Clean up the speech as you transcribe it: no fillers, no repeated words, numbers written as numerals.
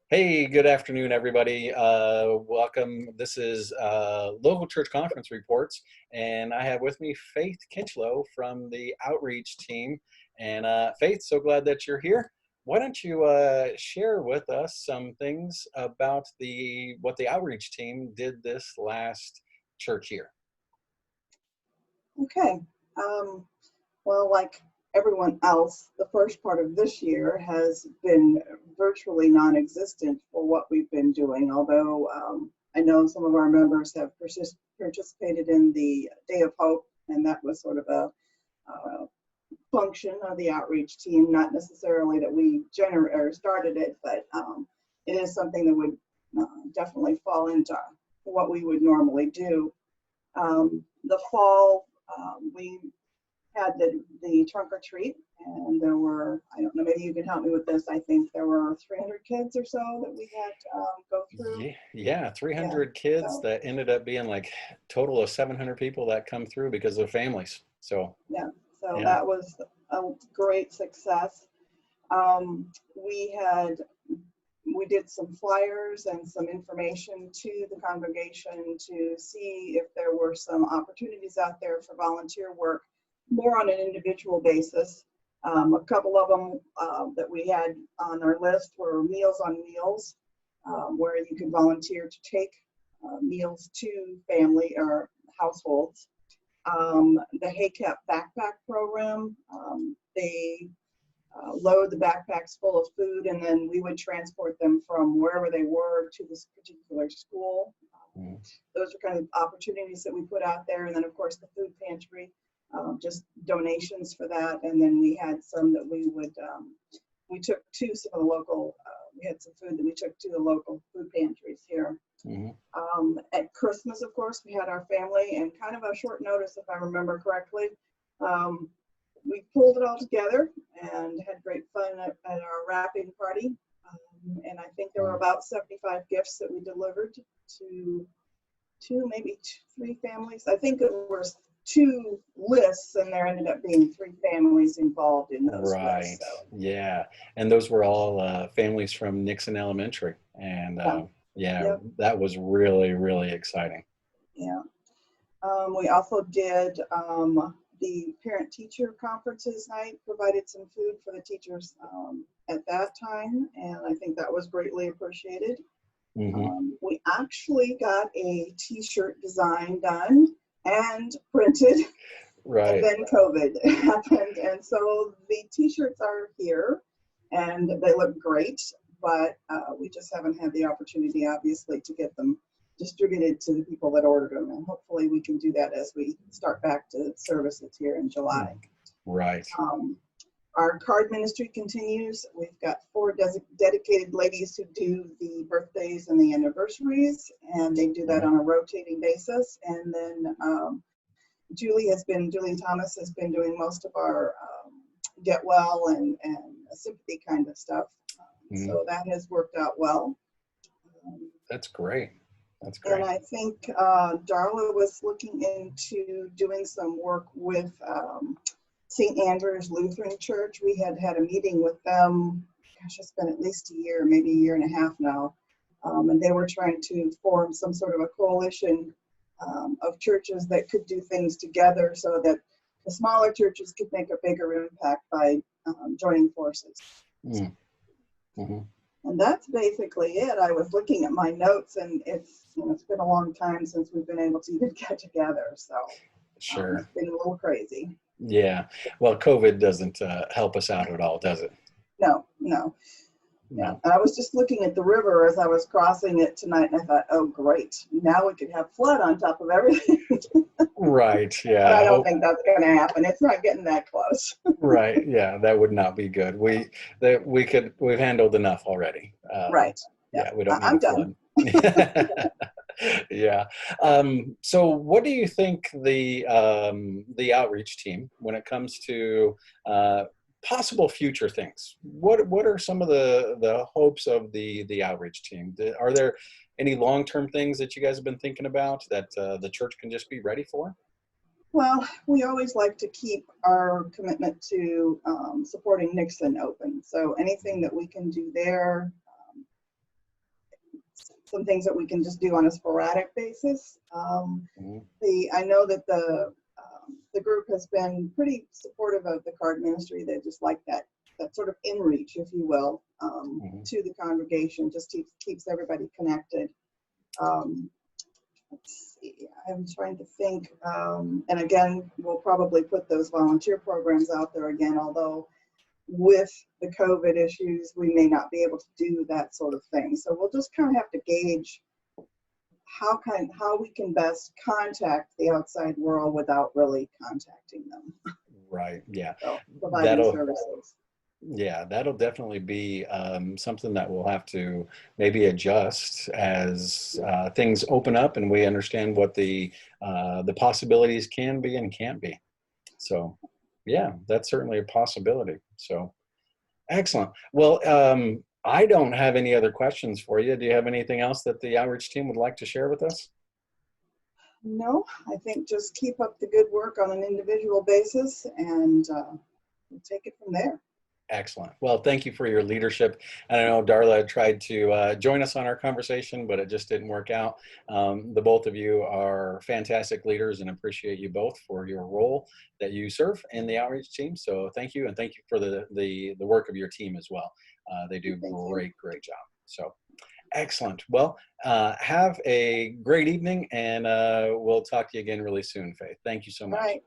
Hey, good afternoon, everybody. Welcome. This is Local Church Conference Reports, and I have with me Faith Kinchlow from the Outreach team. And Faith, so glad that you're here. Why don't you share with us some things about what the Outreach team did this last church year? Okay. Um, well, like everyone else, the first part of this year has been virtually non-existent for what we've been doing, although I know some of our members have participated in the Day of Hope, and that was sort of a function of the outreach team, not necessarily that we started it, but it is something that would definitely fall into what we would normally do. The fall, we had the trunk or treat, and there were, I don't know, maybe you can help me with this. I think there were 300 kids or so that we had go through. Yeah, Yeah, 300 kids so that ended up being like total of 700 people that come through because of families. So, yeah, so yeah. that was a great success. Um, we had we did some flyers and some information to the congregation to see if there were some opportunities out there for volunteer work, more on an individual basis. A couple of them that we had on our list were Meals on Wheels, where you could volunteer to take meals to family or households. The HACAP backpack program, they load the backpacks full of food, and then we would transport them from wherever they were to this particular school. Mm. Those are kind of opportunities that we put out there. And then, of course, the food pantry, just donations for that. And then we had some that we took to some of the local, we had some food that we took to the local food pantries here. Mm-hmm. At Christmas, of course, we had our family, and kind of a short notice, if I remember correctly. We pulled it all together and had great fun at our wrapping party. And I think there were about 75 gifts that we delivered to maybe three families. I think it was two lists, and there ended up being three families involved in those Right. lists. So, Yeah. And those were all families from Nixon Elementary. And yeah, yeah, yep, that was really, really exciting. yeah. We also did the parent-teacher conferences night, provided some food for the teachers at that time, and I think that was greatly appreciated. Hmm. We actually got a t-shirt design done and printed, and Right. then COVID happened, and so the t-shirts are here, and they look great, but we just haven't had the opportunity, obviously, to get them distributed to the people that ordered them, and hopefully we can do that as we start back to services here in July. Right. Um, our card ministry continues. We've got four dedicated ladies who do the birthdays and the anniversaries, and they do that Mhm. on a rotating basis. And then Julie Thomas has been doing most of our get well and sympathy kind of stuff. Mhm. So that has worked out well. Um, That's great. That's and great. I think Darla was looking into doing some work with St. Andrew's Lutheran Church. We had had a meeting with them, gosh, it's been at least a year, maybe a year and a half now. And they were trying to form some sort of a coalition of churches that could do things together so that the smaller churches could make a bigger impact by joining forces. Mm-hmm. And that's basically it. I was looking at my notes, and it's been a long time since we've been able to even get together. So Sure. it's been a little crazy. Yeah. Well, COVID doesn't help us out at all, does it? No, no. Yeah, No. and I was just looking at the river as I was crossing it tonight, and I thought, oh, great. Now we could have flood on top of everything. Right. But Yeah. I don't think that's going to happen. It's not getting that close. Right. Yeah. That would not be good. We've handled enough already. Right. Yeah, Yeah. We don't need a I'm done. flood. Yeah. So what do you think the outreach team, when it comes to possible future things, what are some of the hopes of the outreach team? Are there any long-term things that you guys have been thinking about that the church can just be ready for? Well, we always like to keep our commitment to supporting Nixon open. So anything that we can do there, some things that we can just do on a sporadic basis. Mhm. I know that the group has been pretty supportive of the card ministry. They just like that sort of in reach, if you will, Mhm. to the congregation. Just keeps everybody connected. Let's see, I'm trying to think, and again, we'll probably put those volunteer programs out there again, although with the COVID issues, we may not be able to do that sort of thing. So we'll just kind of have to gauge how we can best contact the outside world without really contacting them. Right. Yeah. So providing That'll services. Yeah, that'll definitely be something that we'll have to maybe adjust as things open up and we understand what the possibilities can be and can't be. So, yeah, that's certainly a possibility. So, excellent. Well, I don't have any other questions for you. Do you have anything else that the outreach team would like to share with us? No, I think just keep up the good work on an individual basis, and we'll take it from there. Excellent. Well, thank you for your leadership. And I know Darla tried to join us on our conversation, but it just didn't work out. The both of you are fantastic leaders and appreciate you both for your role that you serve in the outreach team. So thank you, and thank you for the work of your team as well. They do Thank you. great job. So excellent. Well, have a great evening, and we'll talk to you again really soon, Faith. Thank you so All much. right.